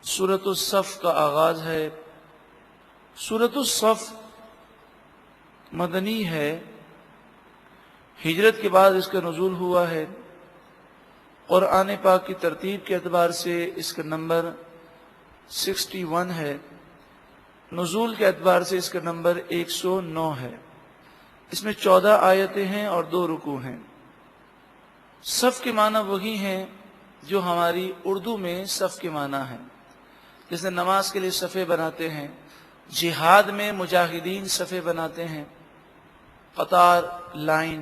سورۃ الصف کا آغاز ہے۔ سورۃ الصف مدنی ہے، ہجرت کے بعد اس کا نزول ہوا ہے۔ قرآن پاک کی ترتیب کے اعتبار سے اس کا نمبر 61 ہے، نزول کے اعتبار سے اس کا نمبر 109 ہے۔ اس میں 14 آیتیں ہیں اور 2 رکوع ہیں۔ صف کے معنی وہی ہیں جو ہماری اردو میں صف کے معنی ہیں، جیسے نماز کے لیے صفیں بناتے ہیں، جہاد میں مجاہدین صفیں بناتے ہیں، قطار، لائن۔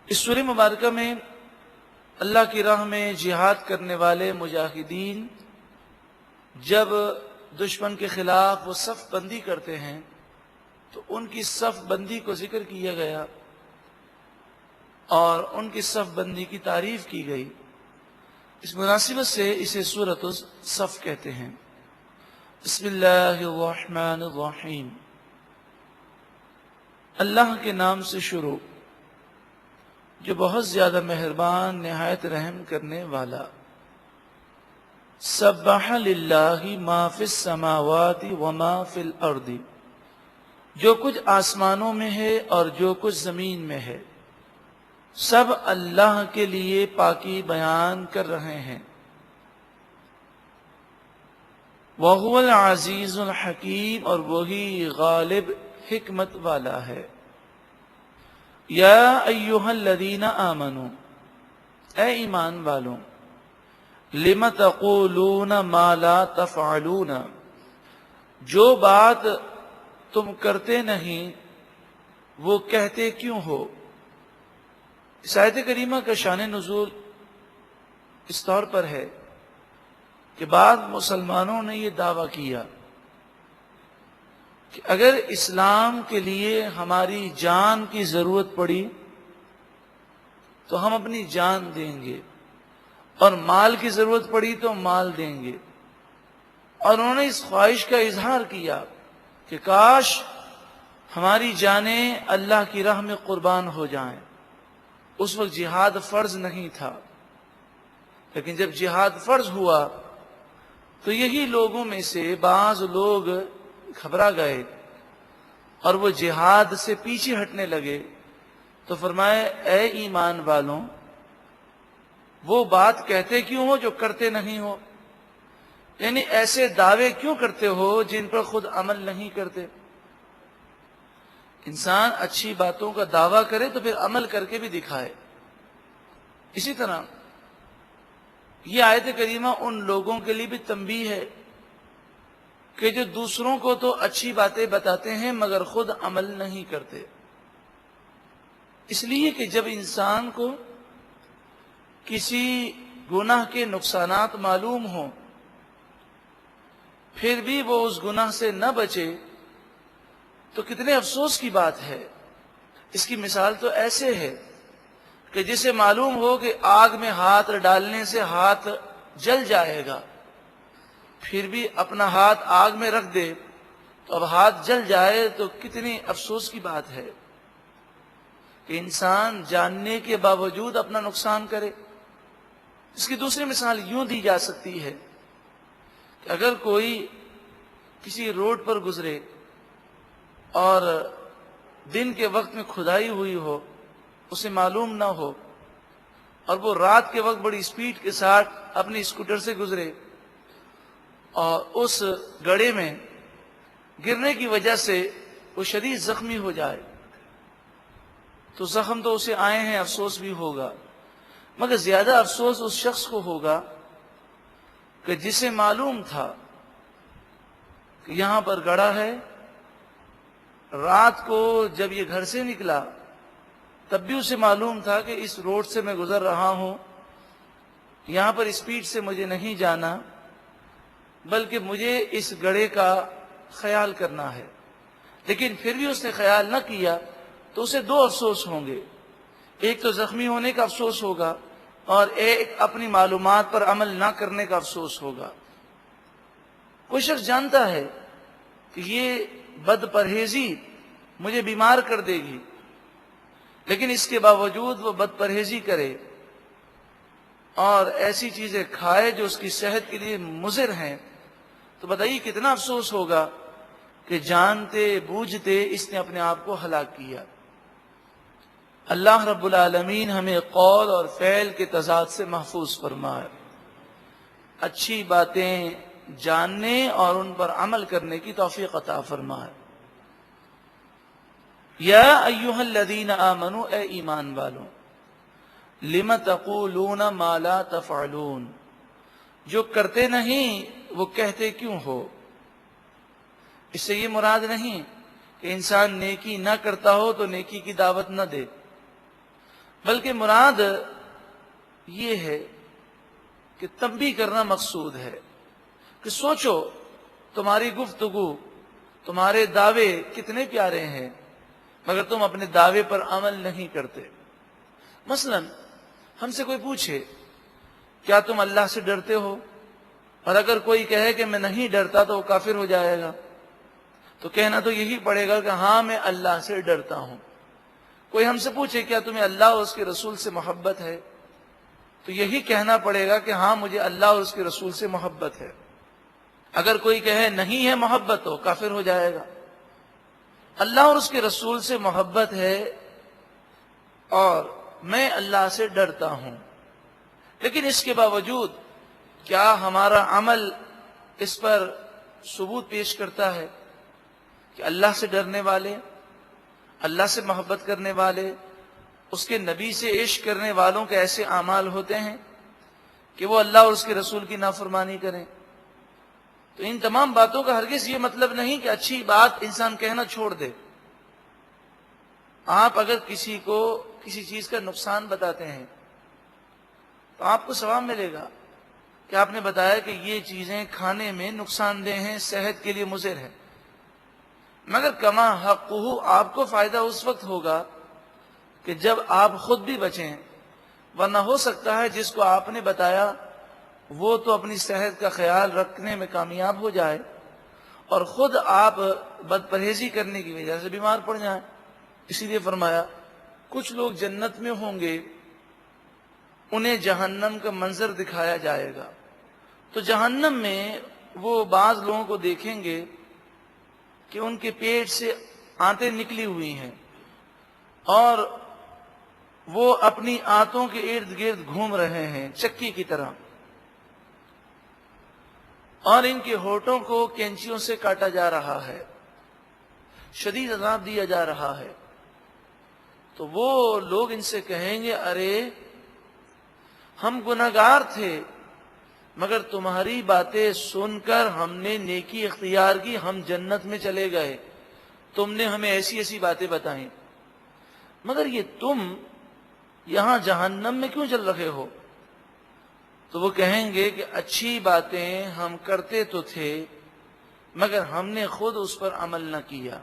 اس سورہ مبارکہ میں اللہ کی راہ میں جہاد کرنے والے مجاہدین جب دشمن کے خلاف وہ صف بندی کرتے ہیں تو ان کی صف بندی کو ذکر کیا گیا اور ان کی صف بندی کی تعریف کی گئی۔ اس مناسبت سے اسے سورۃ الصف کہتے ہیں۔ بسم اللہ الرحمن الرحیم، اللہ کے نام سے شروع جو بہت زیادہ مہربان نہایت رحم کرنے والا۔ سبح للہ ما فی السماوات وما فی الارض، جو کچھ آسمانوں میں ہے اور جو کچھ زمین میں ہے سب اللہ کے لیے پاکی بیان کر رہے ہیں۔ وَهُوَ الْعَزِيزُ الْحَكِيمُ، اور وہی غالب حکمت والا ہے۔ یا ایھا الذین آمنوا، اے ایمان والوں، لم تقولون ما لا تفعلون، جو بات تم کرتے نہیں وہ کہتے کیوں ہو؟ اس آیت کریمہ کا شان نزول اس طور پر ہے کہ بعض مسلمانوں نے یہ دعویٰ کیا کہ اگر اسلام کے لیے ہماری جان کی ضرورت پڑی تو ہم اپنی جان دیں گے، اور مال کی ضرورت پڑی تو مال دیں گے۔ اور انہوں نے اس خواہش کا اظہار کیا کہ کاش ہماری جانیں اللہ کی راہ میں قربان ہو جائیں۔ اس وقت جہاد فرض نہیں تھا، لیکن جب جہاد فرض ہوا تو یہی لوگوں میں سے بعض لوگ گھبرا گئے اور وہ جہاد سے پیچھے ہٹنے لگے۔ تو فرمائے اے ایمان والوں، وہ بات کہتے کیوں ہو جو کرتے نہیں ہو؟ یعنی ایسے دعوے کیوں کرتے ہو جن پر خود عمل نہیں کرتے؟ انسان اچھی باتوں کا دعویٰ کرے تو پھر عمل کر کے بھی دکھائے۔ اسی طرح یہ آیت کریمہ ان لوگوں کے لیے بھی تنبیہ ہے کہ جو دوسروں کو تو اچھی باتیں بتاتے ہیں مگر خود عمل نہیں کرتے۔ اس لیے کہ جب انسان کو کسی گناہ کے نقصانات معلوم ہوں پھر بھی وہ اس گناہ سے نہ بچے تو کتنے افسوس کی بات ہے۔ اس کی مثال تو ایسے ہے کہ جسے معلوم ہو کہ آگ میں ہاتھ ڈالنے سے ہاتھ جل جائے گا، پھر بھی اپنا ہاتھ آگ میں رکھ دے تو اب ہاتھ جل جائے تو کتنی افسوس کی بات ہے کہ انسان جاننے کے باوجود اپنا نقصان کرے۔ اس کی دوسری مثال یوں دی جا سکتی ہے کہ اگر کوئی کسی روڈ پر گزرے اور دن کے وقت میں کھدائی ہوئی ہو، اسے معلوم نہ ہو، اور وہ رات کے وقت بڑی سپیڈ کے ساتھ اپنی اسکوٹر سے گزرے اور اس گڑھے میں گرنے کی وجہ سے وہ شدید زخمی ہو جائے تو زخم تو اسے آئے ہیں، افسوس بھی ہوگا، مگر زیادہ افسوس اس شخص کو ہوگا کہ جسے معلوم تھا کہ یہاں پر گڑھا ہے، رات کو جب یہ گھر سے نکلا تب بھی اسے معلوم تھا کہ اس روڈ سے میں گزر رہا ہوں، یہاں پر اسپیڈ سے مجھے نہیں جانا بلکہ مجھے اس گڑھے کا خیال کرنا ہے، لیکن پھر بھی اس نے خیال نہ کیا تو اسے 2 افسوس ہوں گے۔ ایک تو زخمی ہونے کا افسوس ہوگا اور ایک اپنی معلومات پر عمل نہ کرنے کا افسوس ہوگا۔ کوئی شخص جانتا ہے کہ یہ بد پرہیزی مجھے بیمار کر دے گی، لیکن اس کے باوجود وہ بد پرہیزی کرے اور ایسی چیزیں کھائے جو اس کی صحت کے لیے مضر ہیں، تو بتائیے کتنا افسوس ہوگا کہ جانتے بوجھتے اس نے اپنے آپ کو ہلاک کیا۔ اللہ رب العالمین ہمیں قول اور فعل کے تضاد سے محفوظ فرمائے، اچھی باتیں جاننے اور ان پر عمل کرنے کی توفیق عطا فرمائے۔ یا ایھا الذین آمنوا، اے ایمان والوں، لم تقولون ما لا تفعلون، جو کرتے نہیں وہ کہتے کیوں ہو۔ اس سے یہ مراد نہیں کہ انسان نیکی نہ کرتا ہو تو نیکی کی دعوت نہ دے، بلکہ مراد یہ ہے کہ تنبیہ کرنا مقصود ہے کہ سوچو تمہاری گفتگو، تمہارے دعوے کتنے پیارے ہیں، مگر تم اپنے دعوے پر عمل نہیں کرتے۔ مثلا ہم سے کوئی پوچھے کیا تم اللہ سے ڈرتے ہو، اور اگر کوئی کہے کہ میں نہیں ڈرتا تو وہ کافر ہو جائے گا، تو کہنا تو یہی پڑے گا کہ ہاں میں اللہ سے ڈرتا ہوں۔ کوئی ہم سے پوچھے کیا تمہیں اللہ اور اس کے رسول سے محبت ہے، تو یہی کہنا پڑے گا کہ ہاں مجھے اللہ اور اس کے رسول سے محبت ہے۔ اگر کوئی کہے نہیں ہے محبت تو کافر ہو جائے گا۔ اللہ اور اس کے رسول سے محبت ہے اور میں اللہ سے ڈرتا ہوں، لیکن اس کے باوجود کیا ہمارا عمل اس پر ثبوت پیش کرتا ہے کہ اللہ سے ڈرنے والے، اللہ سے محبت کرنے والے، اس کے نبی سے عشق کرنے والوں کے ایسے اعمال ہوتے ہیں کہ وہ اللہ اور اس کے رسول کی نافرمانی کریں؟ تو ان تمام باتوں کا ہرگز یہ مطلب نہیں کہ اچھی بات انسان کہنا چھوڑ دے۔ آپ اگر کسی کو کسی چیز کا نقصان بتاتے ہیں تو آپ کو ثواب ملے گا کہ آپ نے بتایا کہ یہ چیزیں کھانے میں نقصان دہ ہیں، صحت کے لیے مضر ہے، مگر کما حقہ آپ کو فائدہ اس وقت ہوگا کہ جب آپ خود بھی بچیں، ورنہ ہو سکتا ہے جس کو آپ نے بتایا وہ تو اپنی صحت کا خیال رکھنے میں کامیاب ہو جائے اور خود آپ بد پرہیزی کرنے کی وجہ سے بیمار پڑ جائیں۔ اسی لیے فرمایا کچھ لوگ جنت میں ہوں گے، انہیں جہنم کا منظر دکھایا جائے گا، تو جہنم میں وہ بعض لوگوں کو دیکھیں گے کہ ان کے پیٹ سے آنتیں نکلی ہوئی ہیں اور وہ اپنی آنتوں کے ارد گرد گھوم رہے ہیں چکی کی طرح، اور ان کے ہونٹوں کو کینچیوں سے کاٹا جا رہا ہے، شدید عذاب دیا جا رہا ہے۔ تو وہ لوگ ان سے کہیں گے ارے ہم گناہگار تھے، مگر تمہاری باتیں سن کر ہم نے نیکی اختیار کی، ہم جنت میں چلے گئے، تم نے ہمیں ایسی ایسی باتیں بتائیں، مگر یہ تم یہاں جہنم میں کیوں چل رہے ہو؟ تو وہ کہیں گے کہ اچھی باتیں ہم کرتے تو تھے مگر ہم نے خود اس پر عمل نہ کیا،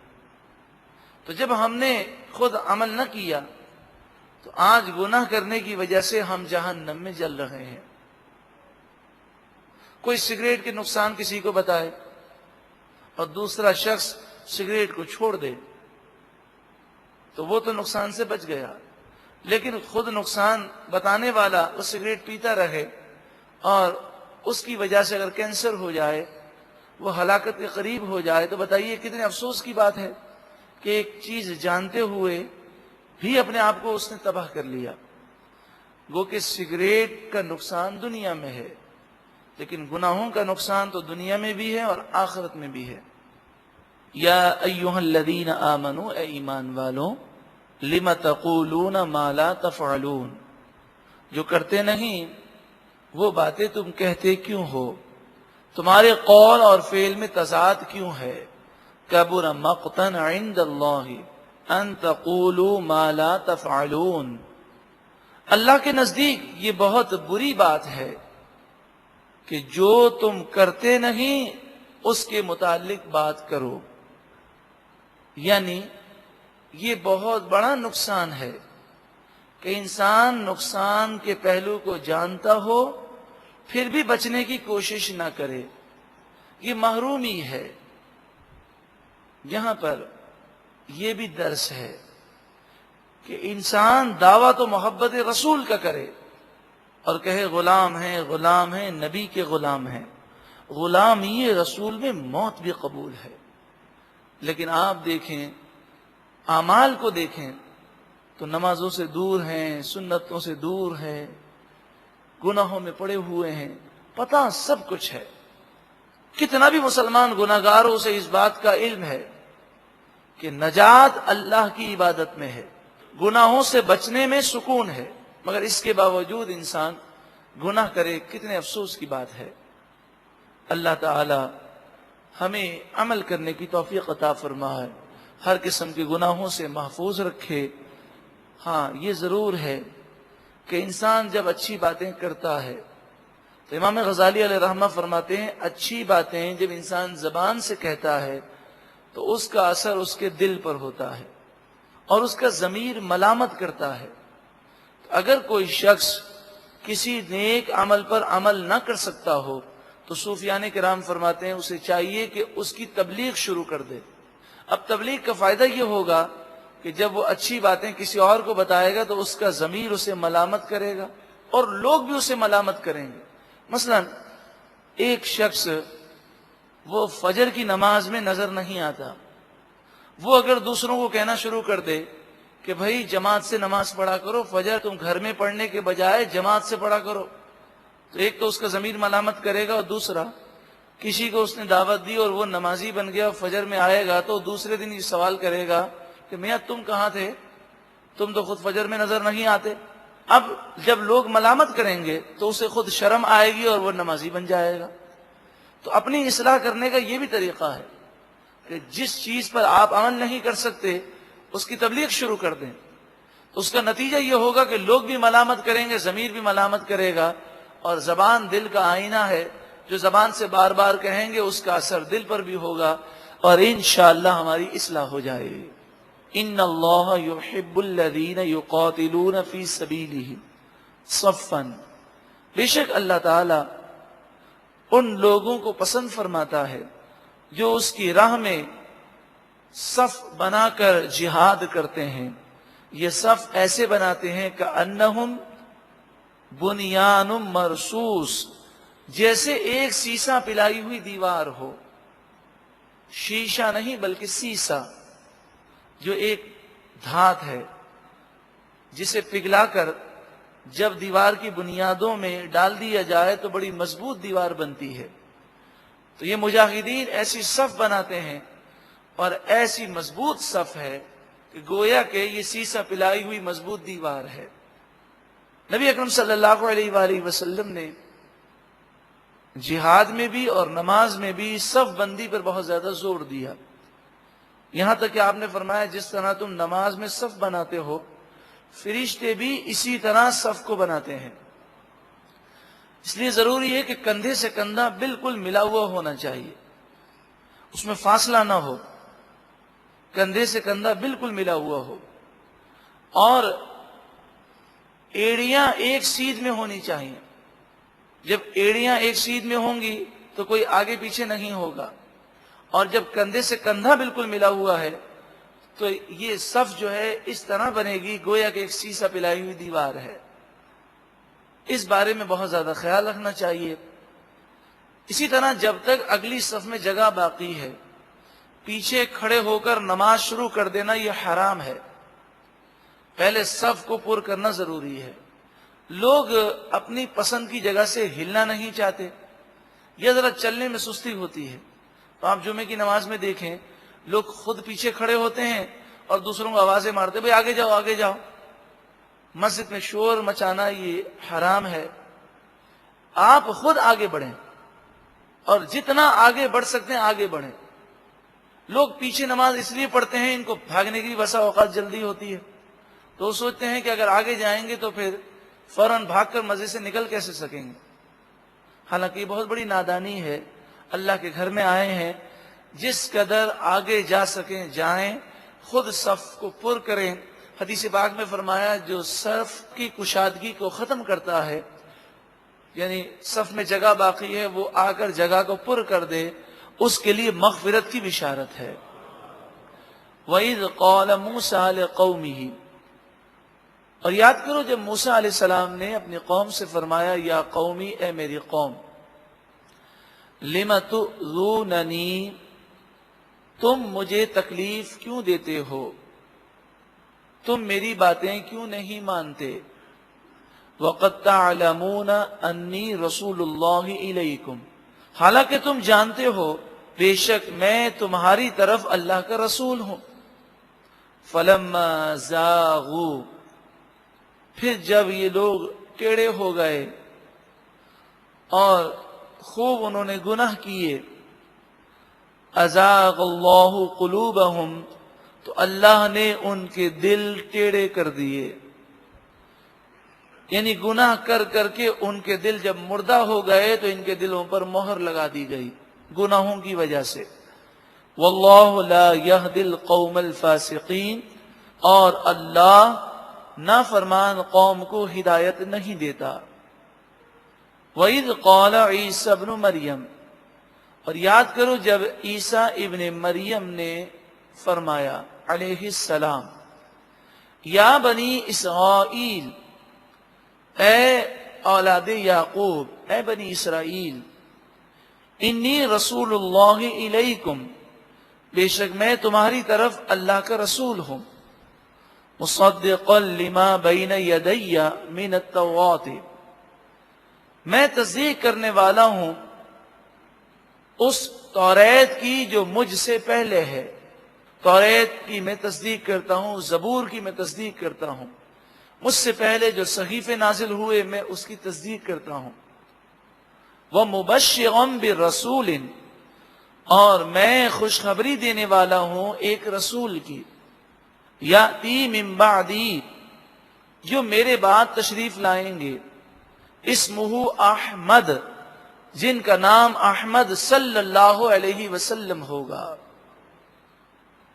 تو جب ہم نے خود عمل نہ کیا تو آج گناہ کرنے کی وجہ سے ہم جہنم میں جل رہے ہیں۔ کوئی سگریٹ کے نقصان کسی کو بتائے اور دوسرا شخص سگریٹ کو چھوڑ دے تو وہ تو نقصان سے بچ گیا، لیکن خود نقصان بتانے والا وہ سگریٹ پیتا رہے اور اس کی وجہ سے اگر کینسر ہو جائے، وہ ہلاکت کے قریب ہو جائے، تو بتائیے کتنے افسوس کی بات ہے کہ ایک چیز جانتے ہوئے بھی اپنے آپ کو اس نے تباہ کر لیا۔ گو کہ سگریٹ کا نقصان دنیا میں ہے، لیکن گناہوں کا نقصان تو دنیا میں بھی ہے اور آخرت میں بھی ہے۔ یا ایھا الذین آمنوا، اے ایمان والوں، لم تقولون ما لا تفعلون، جو کرتے نہیں وہ باتیں تم کہتے کیوں ہو، تمہارے قول اور فعل میں تضاد کیوں ہے؟ کبر مقتا عند اللہ ان تقولوا ما لا تفعلون، اللہ کے نزدیک یہ بہت بری بات ہے کہ جو تم کرتے نہیں اس کے متعلق بات کرو، یعنی یہ بہت بڑا نقصان ہے کہ انسان نقصان کے پہلو کو جانتا ہو پھر بھی بچنے کی کوشش نہ کرے، یہ محرومی ہے۔ یہاں پر یہ بھی درس ہے کہ انسان دعویٰ تو محبت رسول کا کرے، اور کہے غلام ہیں نبی کے غلام ہیں، غلامی رسول میں موت بھی قبول ہے۔ لیکن آپ دیکھیں، اعمال کو دیکھیں تو نمازوں سے دور ہیں، سنتوں سے دور ہیں، گناہوں میں پڑے ہوئے ہیں، پتہ سب کچھ ہے۔ کتنا بھی مسلمان گناہگاروں سے اس بات کا علم ہے کہ نجات اللہ کی عبادت میں ہے، گناہوں سے بچنے میں سکون ہے، مگر اس کے باوجود انسان گناہ کرے، کتنے افسوس کی بات ہے۔ اللہ تعالی ہمیں عمل کرنے کی توفیق عطا فرمائے، ہر قسم کے گناہوں سے محفوظ رکھے۔ ہاں یہ ضرور ہے کہ انسان جب اچھی باتیں کرتا ہے تو امام غزالی علیہ رحمہ فرماتے ہیں اچھی باتیں جب انسان زبان سے کہتا ہے تو اس کا اثر اس کے دل پر ہوتا ہے اور اس کا ضمیر ملامت کرتا ہے۔ اگر کوئی شخص کسی نیک عمل پر عمل نہ کر سکتا ہو تو صوفیان کرام فرماتے ہیں اسے چاہیے کہ اس کی تبلیغ شروع کر دے۔ اب تبلیغ کا فائدہ یہ ہوگا کہ جب وہ اچھی باتیں کسی اور کو بتائے گا تو اس کا ضمیر اسے ملامت کرے گا اور لوگ بھی اسے ملامت کریں گے۔ مثلا ایک شخص وہ فجر کی نماز میں نظر نہیں آتا، وہ اگر دوسروں کو کہنا شروع کر دے کہ بھائی جماعت سے نماز پڑھا کرو، فجر تم گھر میں پڑھنے کے بجائے جماعت سے پڑھا کرو، تو ایک تو اس کا ضمیر ملامت کرے گا، اور دوسرا کسی کو اس نے دعوت دی اور وہ نمازی بن گیا، فجر میں آئے گا تو دوسرے دن یہ سوال کرے گا کہ میاں تم کہاں تھے، تم تو خود فجر میں نظر نہیں آتے۔ اب جب لوگ ملامت کریں گے تو اسے خود شرم آئے گی اور وہ نمازی بن جائے گا۔ تو اپنی اصلاح کرنے کا یہ بھی طریقہ ہے کہ جس چیز پر آپ عمل نہیں کر سکتے اس کی تبلیغ شروع کر دیں، تو اس کا نتیجہ یہ ہوگا کہ لوگ بھی ملامت کریں گے، ضمیر بھی ملامت کرے گا، اور زبان دل کا آئینہ ہے، جو زبان سے بار بار کہیں گے اس کا اثر دل پر بھی ہوگا اور انشاءاللہ ہماری اصلاح ہو جائے گی۔ ان اللہ یحب الذین یقاتلون فی سبیلہ صفا، بے شک اللہ تعالی ان لوگوں کو پسند فرماتا ہے جو اس کی راہ میں صف بنا کر جہاد کرتے ہیں۔ یہ صف ایسے بناتے ہیں کأنہم بنیان مرصوص، جیسے ایک سیسا پلائی ہوئی دیوار ہو، شیشہ نہیں بلکہ سیسا، جو ایک دھات ہے جسے پگھلا کر جب دیوار کی بنیادوں میں ڈال دیا جائے تو بڑی مضبوط دیوار بنتی ہے۔ تو یہ مجاہدین ایسی صف بناتے ہیں اور ایسی مضبوط صف ہے کہ گویا کہ یہ سیسا پلائی ہوئی مضبوط دیوار ہے۔ نبی اکرم صلی اللہ علیہ وآلہ وسلم نے جہاد میں بھی اور نماز میں بھی صف بندی پر بہت زیادہ زور دیا، یہاں تک کہ آپ نے فرمایا جس طرح تم نماز میں صف بناتے ہو فرشتے بھی اسی طرح صف کو بناتے ہیں۔ اس لیے ضروری ہے کہ کندھے سے کندھا بالکل ملا ہوا ہونا چاہیے، اس میں فاصلہ نہ ہو، کندھے سے کندھا بالکل ملا ہوا ہو، اور ایڑیاں ایک سیدھ میں ہونی چاہیے۔ جب ایڑیاں ایک سیدھ میں ہوں گی تو کوئی آگے پیچھے نہیں ہوگا، اور جب کندھے سے کندھا بالکل ملا ہوا ہے تو یہ صف جو ہے اس طرح بنے گی گویا کہ ایک سیسا پلائی ہوئی دیوار ہے۔ اس بارے میں بہت زیادہ خیال رکھنا چاہیے۔ اسی طرح جب تک اگلی صف میں جگہ باقی ہے پیچھے کھڑے ہو کر نماز شروع کر دینا یہ حرام ہے، پہلے صف کو پر کرنا ضروری ہے۔ لوگ اپنی پسند کی جگہ سے ہلنا نہیں چاہتے یا ذرا چلنے میں سستی ہوتی ہے، تو آپ جمعے کی نماز میں دیکھیں لوگ خود پیچھے کھڑے ہوتے ہیں اور دوسروں کو آوازیں مارتے بھئی آگے جاؤ آگے جاؤ۔ مسجد میں شور مچانا یہ حرام ہے۔ آپ خود آگے بڑھیں اور جتنا آگے بڑھ سکتے ہیں آگے بڑھیں۔ لوگ پیچھے نماز اس لیے پڑھتے ہیں ان کو بھاگنے کی بسا اوقات جلدی ہوتی ہے، تو وہ سوچتے ہیں کہ اگر آگے جائیں گے تو پھر فوراً بھاگ کر مزے سے نکل کیسے سکیں گے۔ حالانکہ یہ بہت بڑی نادانی ہے۔ اللہ کے گھر میں آئے ہیں، جس قدر آگے جا سکیں جائیں، خود صف کو پر کریں۔ حدیث پاک میں فرمایا جو صف کی کشادگی کو ختم کرتا ہے، یعنی صف میں جگہ باقی ہے وہ آ کر جگہ کو پر کر دے، اس کے لیے مغفرت کی بشارت ہے۔ وَإِذْ قَالَ مُوسَىٰ لِقَوْمِهِ، اور یاد کرو جب موسیٰ علیہ السلام نے اپنی قوم سے فرمایا یا قومی، اے میری قوم، لم تؤذوننی، تم مجھے تکلیف کیوں دیتے ہو، تم میری باتیں کیوں نہیں مانتے، وقد تعلمون انی رسول اللہ الیکم، حالانکہ تم جانتے ہو بے شک میں تمہاری طرف اللہ کا رسول ہوں۔ فلما زاغوا، پھر جب یہ لوگ ٹیڑے ہو گئے اور خوب انہوں نے گناہ کیے، ازاغ اللہ قلوبہم، تو اللہ نے ان کے دل ٹیڑے کر دیے، یعنی گناہ کر کر کے ان کے دل جب مردہ ہو گئے تو ان کے دلوں پر مہر لگا دی گئی گناہوں کی وجہ سے۔ واللہ لا یہدی القوم الفاسقین، اور اللہ نافرمان قوم کو ہدایت نہیں دیتا۔ وَإِذْ قَالَ عِيسَى ابْنُ مَرْيَمَ، اور یاد کرو جب عیسیٰ ابن مریم نے فرمایا علیہ السلام، یا بنی اسرائیل، اے اولاد یعقوب، اے بنی اسرائیل، انی رسول اللہ الیکم، بے شک میں تمہاری طرف اللہ کا رسول ہوں، مصدقا لما بین یدی من التوراۃ، میں تصدیق کرنے والا ہوں اس توریت کی جو مجھ سے پہلے ہے، توریت کی میں تصدیق کرتا ہوں، زبور کی میں تصدیق کرتا ہوں، مجھ سے پہلے جو صحیفے نازل ہوئے میں اس کی تصدیق کرتا ہوں، وَمُبَشِّرًا بِرَسُولٍ، اور میں خوشخبری دینے والا ہوں ایک رسول کی، یأتی من بعدی، جو میرے بعد تشریف لائیں گے، اسمہ احمد، جن کا نام احمد صلی اللہ علیہ وسلم ہوگا۔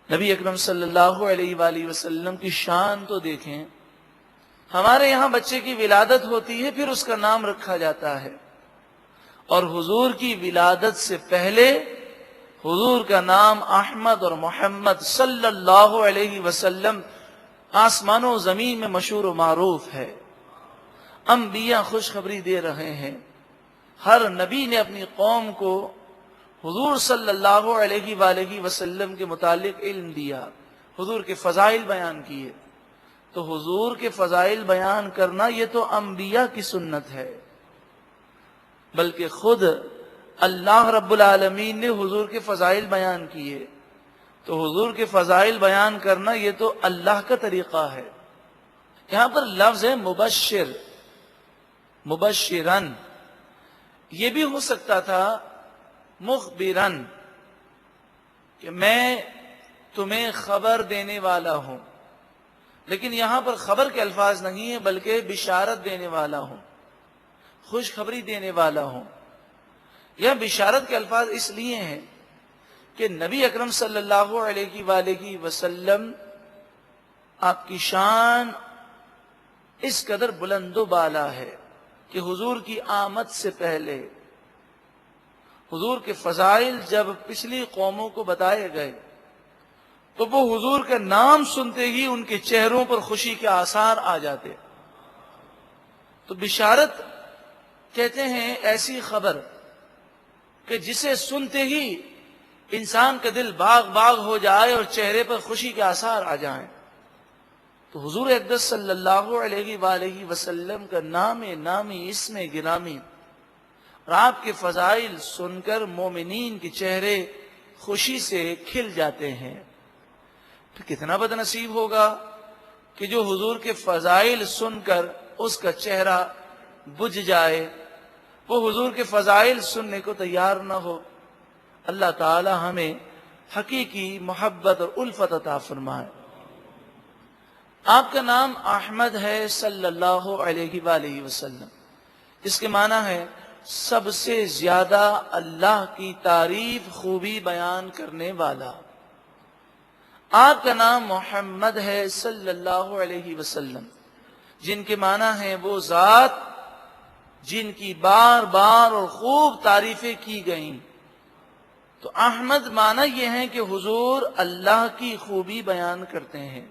نبی اکرم صلی اللہ علیہ وآلہ وسلم کی شان تو دیکھیں، ہمارے یہاں بچے کی ولادت ہوتی ہے پھر اس کا نام رکھا جاتا ہے، اور حضور کی ولادت سے پہلے حضور کا نام احمد اور محمد صلی اللہ علیہ وسلم آسمان و زمین میں مشہور و معروف ہے۔ انبیاء خوشخبری دے رہے ہیں، ہر نبی نے اپنی قوم کو حضور صلی اللہ علیہ وآلہ وسلم کے متعلق علم دیا، حضور کے فضائل بیان کیے، تو حضور کے فضائل بیان کرنا یہ تو انبیاء کی سنت ہے، بلکہ خود اللہ رب العالمین نے حضور کے فضائل بیان کیے، تو حضور کے فضائل بیان کرنا یہ تو اللہ کا طریقہ ہے۔ یہاں پر لفظ ہے مبشر، مبشرن، یہ بھی ہو سکتا تھا مخبرن، کہ میں تمہیں خبر دینے والا ہوں، لیکن یہاں پر خبر کے الفاظ نہیں ہیں بلکہ بشارت دینے والا ہوں، خوشخبری دینے والا ہوں۔ یہ بشارت کے الفاظ اس لیے ہیں کہ نبی اکرم صلی اللہ علیہ وآلہ وسلم، آپ کی شان اس قدر بلند و بالا ہے کہ حضور کی آمد سے پہلے حضور کے فضائل جب پچھلی قوموں کو بتائے گئے تو وہ حضور کا نام سنتے ہی ان کے چہروں پر خوشی کے آثار آ جاتے۔ تو بشارت کہتے ہیں ایسی خبر کہ جسے سنتے ہی انسان کا دل باغ باغ ہو جائے اور چہرے پر خوشی کے آثار آ جائیں۔ تو حضور اقدس صلی اللہ علیہ وآلہ وسلم کا نام نامی، اسم گرامی اور آپ کے فضائل سن کر مومنین کے چہرے خوشی سے کھل جاتے ہیں۔ پھر کتنا بد نصیب ہوگا کہ جو حضور کے فضائل سن کر اس کا چہرہ بجھ جائے، وہ حضور کے فضائل سننے کو تیار نہ ہو۔ اللہ تعالی ہمیں حقیقی محبت اور الفت عطا فرمائے۔ آپ کا نام احمد ہے صلی اللہ علیہ وآلہ وسلم، اس کے معنی ہے سب سے زیادہ اللہ کی تعریف خوبی بیان کرنے والا۔ آپ کا نام محمد ہے صلی اللہ علیہ وسلم، جن کے معنی ہیں وہ ذات جن کی بار بار اور خوب تعریفیں کی گئیں۔ تو احمد معنی یہ ہے کہ حضور اللہ کی خوبی بیان کرتے ہیں،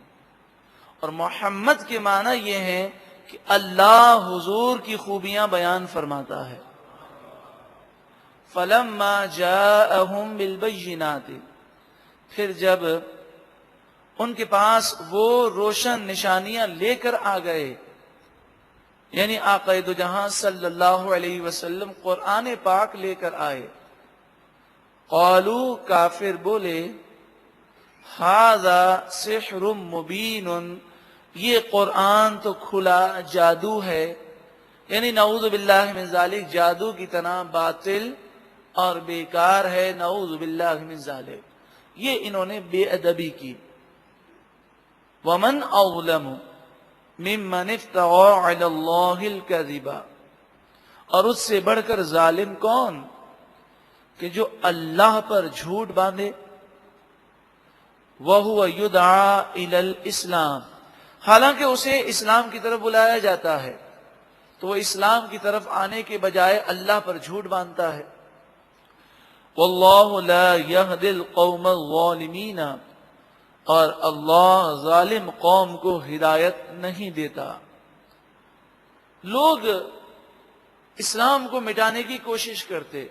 اور محمد کے معنی یہ ہے کہ اللہ حضور کی خوبیاں بیان فرماتا ہے. فلما جاءہم بالبینات، پھر جب ان کے پاس وہ روشن نشانیاں لے کر آ گئے، یعنی آقا دو جہاں صلی اللہ علیہ وسلم قرآن پاک لے کر آئے. قالوا، کافر بولے، ھذا سحر مبین، یہ قرآن تو کھلا جادو ہے، یعنی نعوذ باللہ من ذالک، جادو کی طرح باطل اور بیکار ہے، نعوذ باللہ من ذالک. یہ انہوں نے بے ادبی کی. ومن اظلم ممن افترى علی اللہ الکذب، اور اس سے بڑھ کر ظالم کون کہ جو اللہ پر جھوٹ باندھے. وَهُوَ يُدْعَى إِلَى الْإِسْلَامِ، حالانکہ اسے اسلام کی طرف بلایا جاتا ہے تو وہ اسلام کی طرف آنے کے بجائے اللہ پر جھوٹ باندھتا ہے. وَاللَّهُ لَا يَهْدِي الْقَوْمَ الظَّالِمِينَ، اور اللہ ظالم قوم کو ہدایت نہیں دیتا. لوگ اسلام کو مٹانے کی کوشش کرتے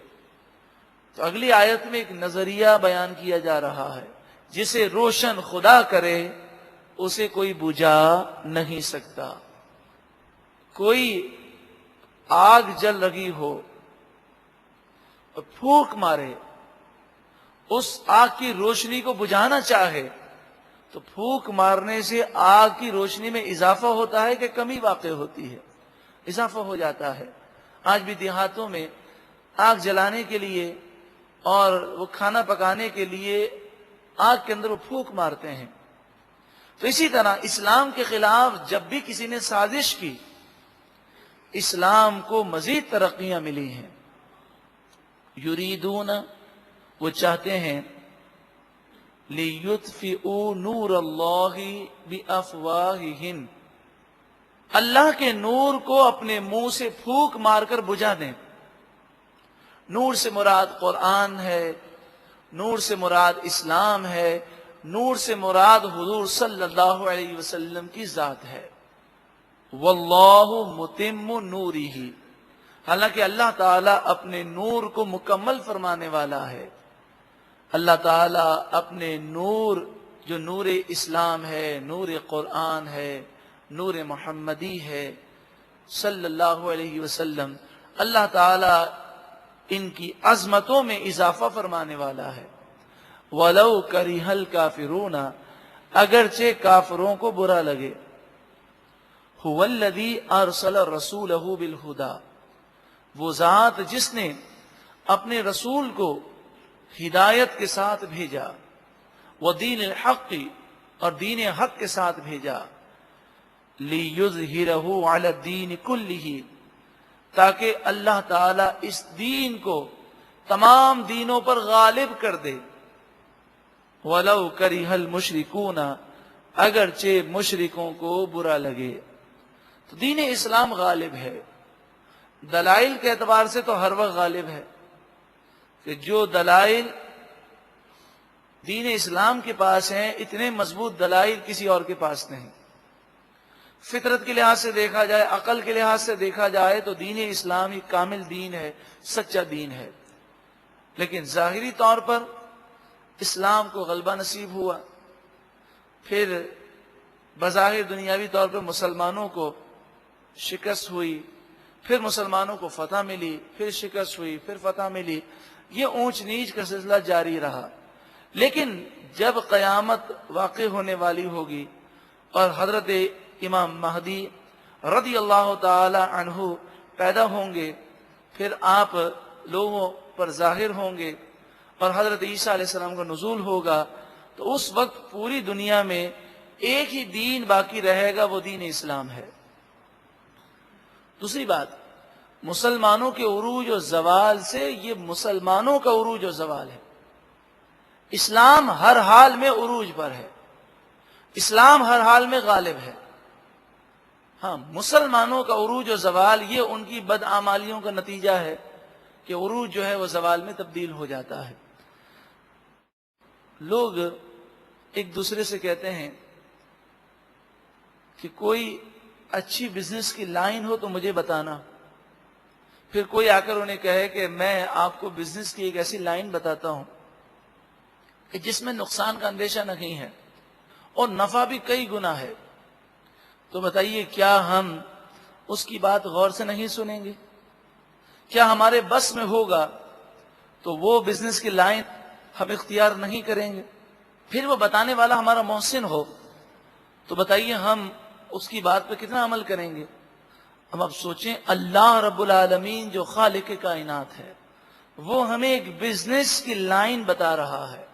تو اگلی آیت میں ایک نظریہ بیان کیا جا رہا ہے، جسے روشن خدا کرے اسے کوئی بجھا نہیں سکتا. کوئی آگ جل رہی ہو اور پھونک مارے، اس آگ کی روشنی کو بجھانا چاہے تو پھونک مارنے سے آگ کی روشنی میں اضافہ ہوتا ہے کہ کمی واقع ہوتی ہے؟ اضافہ ہو جاتا ہے. آج بھی دیہاتوں میں آگ جلانے کے لیے اور وہ کھانا پکانے کے لیے آگ کے اندر وہ پھونک مارتے ہیں. تو اسی طرح اسلام کے خلاف جب بھی کسی نے سازش کی، اسلام کو مزید ترقیاں ملی ہیں. یریدون، وہ چاہتے ہیں، لیطفئوا نور اللہ بافواہہم، اللہ کے نور کو اپنے منہ سے پھونک مار کر بجھا دیں. نور سے مراد قرآن ہے، نور سے مراد اسلام ہے، نور سے مراد حضور صلی اللہ علیہ وسلم کی ذات ہے. واللہ متم نورہ، حالانکہ اللہ تعالیٰ اپنے نور کو مکمل فرمانے والا ہے. اللہ تعالیٰ اپنے نور، جو نور اسلام ہے، نور قرآن ہے، نور محمدی ہے صلی اللہ علیہ وسلم، اللہ تعالیٰ ان کی عظمتوں میں اضافہ فرمانے والا ہے. وَلَوْ كَرِهَ الْكَافِرُونَ، اگرچہ کافروں کو برا لگے. هُوَ الَّذِي أَرْسَلَ رَسُولَهُ بِالْهُدَى، وہ ذات جس نے اپنے رسول کو ہدایت کے ساتھ بھیجا، وَدِينِ الْحَقِّ، اور دین حق کے ساتھ بھیجا، لِيُظْهِرَهُ عَلَى الدِّينِ كُلِّهِ، تاکہ اللہ تعالیٰ اس دین کو تمام دینوں پر غالب کر دے. وَلَوْ كَرِهَ الْمُشْرِكُونَ، اگرچہ مشرکوں کو برا لگے. تو دین اسلام غالب ہے. دلائل کے اعتبار سے تو ہر وقت غالب ہے، کہ جو دلائل دین اسلام کے پاس ہیں اتنے مضبوط دلائل کسی اور کے پاس نہیں. فطرت کے لحاظ سے دیکھا جائے، عقل کے لحاظ سے دیکھا جائے تو دین اسلام ہی کامل دین ہے، سچا دین ہے. لیکن ظاہری طور پر اسلام کو غلبہ نصیب ہوا، پھر بظاہر دنیاوی طور پر مسلمانوں کو شکست ہوئی، پھر مسلمانوں کو فتح ملی، پھر شکست ہوئی، پھر فتح ملی. یہ اونچ نیچ کا سلسلہ جاری رہا. لیکن جب قیامت واقع ہونے والی ہوگی اور حضرت امام مہدی رضی اللہ تعالی عنہ پیدا ہوں گے، پھر آپ لوگوں پر ظاہر ہوں گے اور حضرت عیسیٰ علیہ السلام کا نزول ہوگا، تو اس وقت پوری دنیا میں ایک ہی دین باقی رہے گا، وہ دین اسلام ہے. دوسری بات، مسلمانوں کے عروج و زوال سے یہ مسلمانوں کا عروج و زوال ہے. اسلام ہر حال میں عروج پر ہے، اسلام ہر حال میں غالب ہے. ہاں، مسلمانوں کا عروج و زوال یہ ان کی بدعمالیوں کا نتیجہ ہے کہ عروج جو ہے وہ زوال میں تبدیل ہو جاتا ہے. لوگ ایک دوسرے سے کہتے ہیں کہ کوئی اچھی بزنس کی لائن ہو تو مجھے بتانا. پھر کوئی آ کر انہیں کہے کہ میں آپ کو بزنس کی ایک ایسی لائن بتاتا ہوں کہ جس میں نقصان کا اندیشہ نہیں ہے اور نفع بھی کئی گنا ہے، تو بتائیے کیا ہم اس کی بات غور سے نہیں سنیں گے؟ کیا ہمارے بس میں ہوگا تو وہ بزنس کی لائن ہم اختیار نہیں کریں گے؟ پھر وہ بتانے والا ہمارا محسن ہو تو بتائیے ہم اس کی بات پہ کتنا عمل کریں گے؟ ہم اب سوچیں، اللہ رب العالمین جو خالق کائنات ہے وہ ہمیں ایک بزنس کی لائن بتا رہا ہے.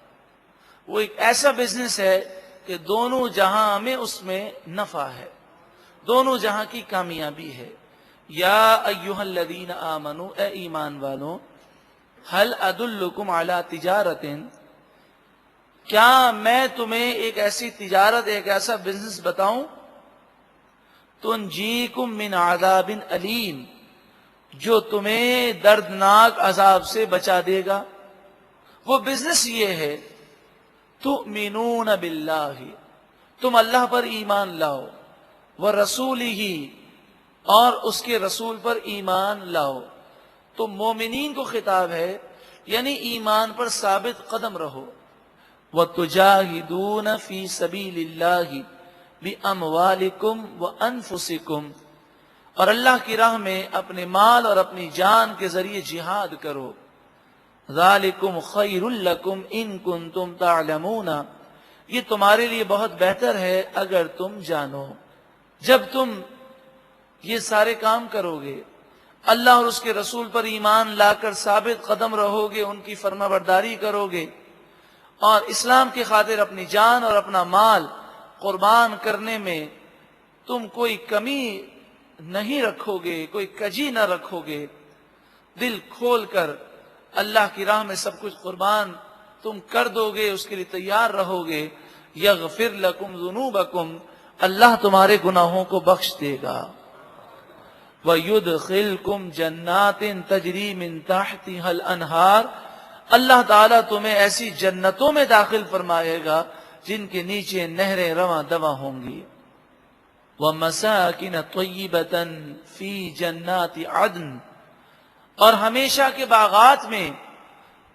وہ ایک ایسا بزنس ہے کہ دونوں جہاں میں اس میں نفع ہے، دونوں جہاں کی کامیابی ہے. یا ایھا الذین آمنوا، اے ایمان والوں، هل ادلکم علی تجارت، کیا میں تمہیں ایک ایسی تجارت، ایک ایسا بزنس بتاؤں تنجیکم من عذاب علیم، جو تمہیں دردناک عذاب سے بچا دے گا. وہ بزنس یہ ہے، تؤمنون باللہ، تم اللہ پر ایمان لاؤ، ورسولہ، اور اس کے رسول پر ایمان لاؤ. تو مومنین کو خطاب ہے، یعنی ایمان پر ثابت قدم رہو. وَتُجَاهِدُونَ فِي سَبِيلِ اللَّهِ بِأَمْوَالِكُمْ وَأَنفُسِكُمْ، اور اللہ کی راہ میں اپنے مال اور اپنی جان کے ذریعے جہاد کرو. ذَلِكُمْ خَيْرٌ لَكُمْ إِن كُنتُمْ تَعْلَمُونَ، یہ تمہارے لیے بہت بہتر ہے اگر تم جانو. جب تم یہ سارے کام کرو گے، اللہ اور اس کے رسول پر ایمان لا کر ثابت قدم رہو گے، ان کی فرما برداری کرو گے، اور اسلام کی خاطر اپنی جان اور اپنا مال قربان کرنے میں تم کوئی کمی نہیں رکھو گے، کوئی کجی نہ رکھو گے، دل کھول کر اللہ کی راہ میں سب کچھ قربان تم کر دو گے، اس کے لیے تیار رہو گے، یغفر لکم ذنوبکم، اللہ تمہارے گناہوں کو بخش دے گا. وَيُدْخِلْكُمْ جَنَّاتٍ تَجْرِي مِن تَحْتِهَا الْأَنْهَارُ، اللہ تعالیٰ تمہیں ایسی جنتوں میں داخل فرمائے گا جن کے نیچے نہریں رواں دواں ہوں گی. وَمَسَاكِنَ طَيِّبَةً فِي جَنَّاتِ عَدْنٍ، اور ہمیشہ کے باغات میں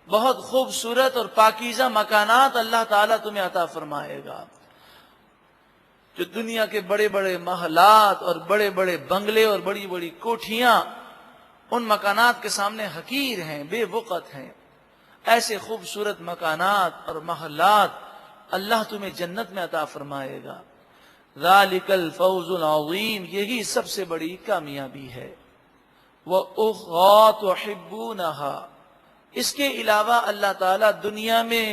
بہت خوبصورت اور پاکیزہ مکانات اللہ تعالیٰ تمہیں عطا فرمائے گا. جو دنیا کے بڑے بڑے محلات اور بڑے بڑے بنگلے اور بڑی بڑی کوٹھیاں ان مکانات کے سامنے حقیر ہیں، بے وقت ہیں، ایسے خوبصورت مکانات اور محلات اللہ تمہیں جنت میں عطا فرمائے گا. ذالک الفوز العظیم، یہی سب سے بڑی کامیابی ہے. وَأُخْرَىٰ تُحِبُّونَهَا، اس کے علاوہ اللہ تعالیٰ دنیا میں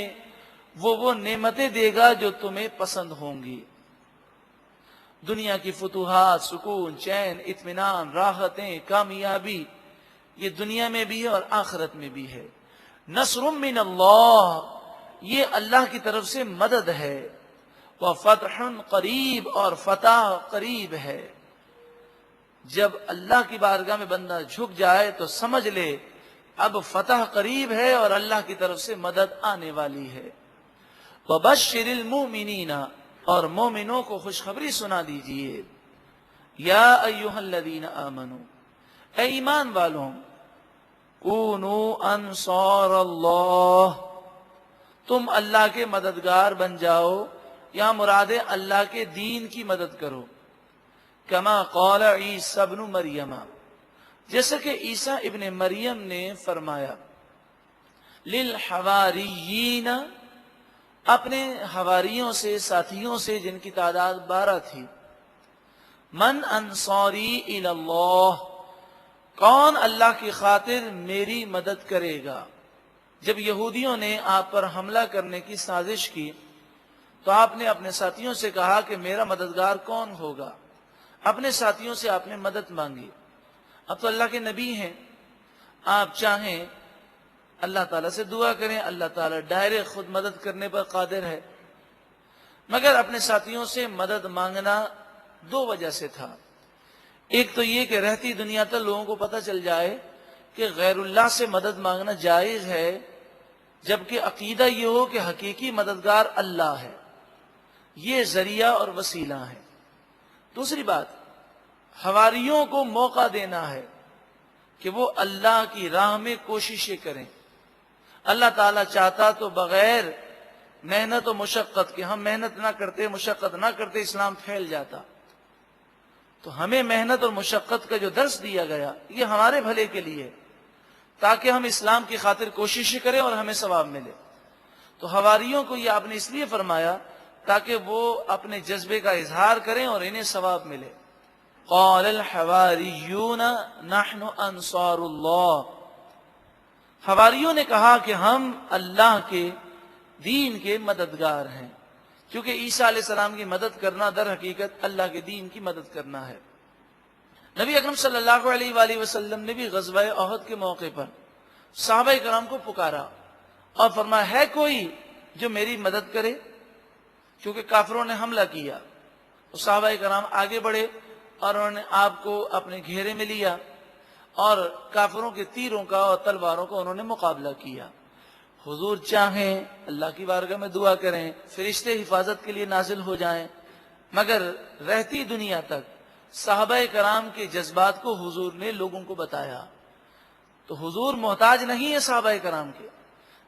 وہ نعمتیں دے گا جو تمہیں پسند ہوں گی. دنیا کی فتوحات، سکون، چین، اطمینان، راحتیں، کامیابی، یہ دنیا میں بھی ہے اور آخرت میں بھی ہے. نصر من اللہ، یہ اللہ کی طرف سے مدد ہے. وفتح قریب، اور فتح قریب ہے. جب اللہ کی بارگاہ میں بندہ جھک جائے تو سمجھ لے اب فتح قریب ہے اور اللہ کی طرف سے مدد آنے والی ہے. وبشر المؤمنین، اور مومنوں کو خوشخبری سنا دیجئے. یا ایھا الذین آمنوا، اے ایمان والوں، کونوا انصار اللہ، تم اللہ کے مددگار بن جاؤ. یا مراد اللہ کے دین کی مدد کرو. کما قال عیسی ابن مریم، جیسا کہ عیسیٰ ابن مریم نے فرمایا. للحواریین، اپنے حواریوں سے، ساتھیوں سے جن کی تعداد 12 تھی. من انصاری الی اللہ، کون اللہ کی خاطر میری مدد کرے گا. جب یہودیوں نے آپ پر حملہ کرنے کی سازش کی تو آپ نے اپنے ساتھیوں سے کہا کہ میرا مددگار کون ہوگا. اپنے ساتھیوں سے آپ نے مدد مانگی. اب تو اللہ کے نبی ہیں، آپ چاہیں اللہ تعالیٰ سے دعا کریں، اللہ تعالیٰ ڈائریکٹ خود مدد کرنے پر قادر ہے. مگر اپنے ساتھیوں سے مدد مانگنا 2 وجہ سے تھا. ایک تو یہ کہ رہتی دنیا تک لوگوں کو پتہ چل جائے کہ غیر اللہ سے مدد مانگنا جائز ہے، جبکہ عقیدہ یہ ہو کہ حقیقی مددگار اللہ ہے، یہ ذریعہ اور وسیلہ ہے. دوسری بات، حواریوں کو موقع دینا ہے کہ وہ اللہ کی راہ میں کوششیں کریں. اللہ تعالیٰ چاہتا تو بغیر محنت و مشقت کے، ہم محنت نہ کرتے، مشقت نہ کرتے، اسلام پھیل جاتا. تو ہمیں محنت اور مشقت کا جو درس دیا گیا یہ ہمارے بھلے کے لیے، تاکہ ہم اسلام کی خاطر کوششیں کریں اور ہمیں ثواب ملے. تو حواریوں کو یہ آپ نے اس لیے فرمایا تاکہ وہ اپنے جذبے کا اظہار کریں اور انہیں ثواب ملے. قال الحواریون نحن انصار اللہ. حواریوں نے کہا کہ ہم اللہ کے دین کے مددگار ہیں، کیونکہ عیسیٰ علیہ السلام کی مدد کرنا در حقیقت اللہ کے دین کی مدد کرنا ہے. نبی اکرم صلی اللہ علیہ وآلہ وسلم نے بھی غزوہ احد کے موقع پر صحابہ کرام کو پکارا اور فرمایا ہے کوئی جو میری مدد کرے، کیونکہ کافروں نے حملہ کیا. تو صحابہ کرام آگے بڑھے اور انہوں نے آپ کو اپنے گھیرے میں لیا اور کافروں کے تیروں کا اور تلواروں کا انہوں نے مقابلہ کیا. حضور چاہیں اللہ کی بارگاہ میں دعا کریں، فرشتے حفاظت کے لیے نازل ہو جائیں، مگر رہتی دنیا تک صحابہ کرام کے جذبات کو حضور نے لوگوں کو بتایا. تو حضور محتاج نہیں ہے صحابہ کرام کے،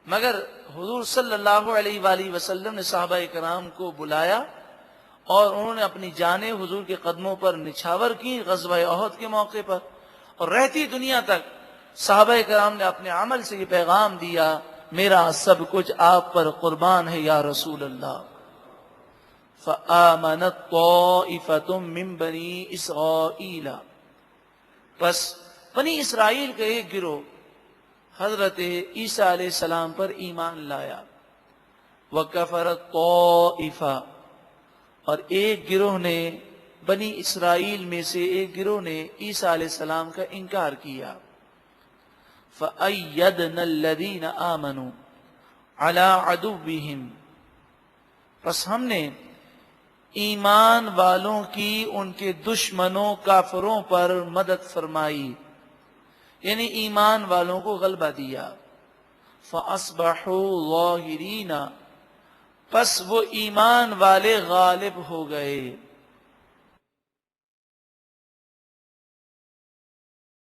مگر حضور صلی اللہ علیہ وآلہ وسلم نے صحابہ کرام کو بلایا اور انہوں نے اپنی جانیں حضور کے قدموں پر نچھاور کی غزوہ احد کے موقع پر. اور رہتی دنیا تک صحابہ کرام نے اپنے عمل سے یہ پیغام دیا، میرا سب کچھ آپ پر قربان ہے یا رسول اللہ. فآمنت طائفة من بنی اسرائیل. پس بنی اسرائیل کا ایک گروہ حضرت عیسیٰ علیہ السلام پر ایمان لایا. وکفرت طائفہ. اور ایک گروہ نے بنی اسرائیل میں سے ایک گروہ نے عیسیٰ علیہ السلام کا انکار کیا. فَأَيَّدْنَا الَّذِينَ آمَنُوا عَلَىٰ عَدُوِّهِمْ. پس ہم نے ایمان والوں کی ان کے دشمنوں کافروں پر مدد فرمائی، یعنی ایمان والوں کو غلبہ دیا. فَأَصْبَحُوا ظَاهِرِينَ. پس وہ ایمان والے غالب ہو گئے.